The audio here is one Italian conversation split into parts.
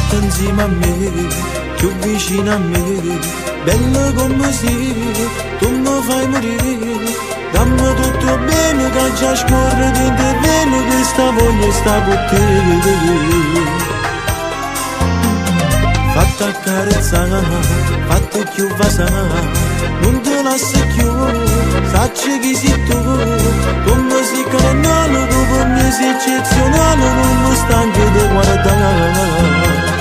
State insieme a me, più vicino a me, bello come sei, tu mi fai morire. Dammi tutto bene che già scorre dentro il veno, questa voglia sta con te. Fatta accarezzare, fatta più vasare, non te lascio più, sacci chi sei tu, come sei carnale, tu per me sei eccezionale, non mi stanco di guardare.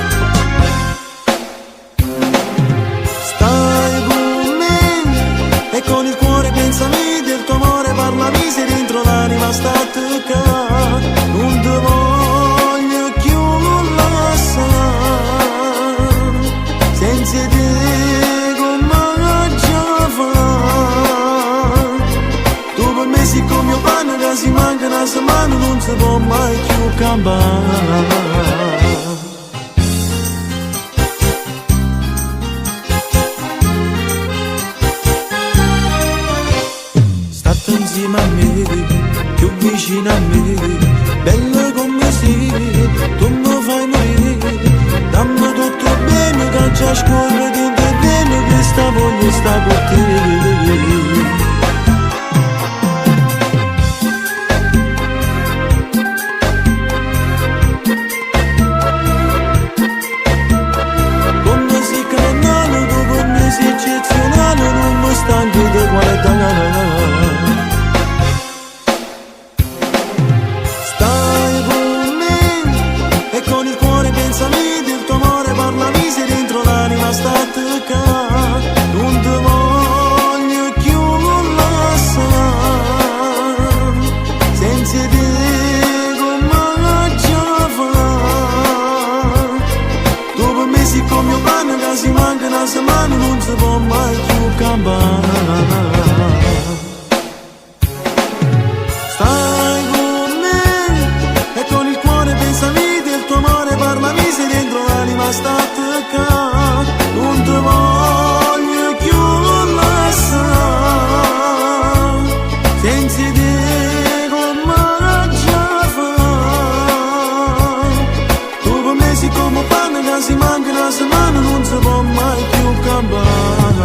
Stai con me e con il cuore pensami del tuo amore, parlami se dentro l'anima sta a toccare, non ti voglio più lasciare. Senza te come già fa, tu per me sei come mio pane che si manca una settimana, non si può mai più cambiare. State insieme a me, più vicino a me, bello come sei, tu mi fai morire. Dammi tutto bene che già scorre dentro il veno, questa voglia sta con te. Come sei carnale, tu per me sei eccezionale, non mi stanco di guardare. Stai con me e con il cuore pensami del tuo amore, parlami se dentro l'anima sta a toccare, non ti voglio più lasciare. Senza te come già fa, tu per me sei come mio pane che si manca una settimana, non si può mai più cambiare. Stai con me e con il cuore pensami del tuo amore, parlami se dentro l'anima sta a toccare, non ti voglio più lasciare. Senza te come già fa, tu per me sei come pane che si manca una settimana, non si può mai più cambiare.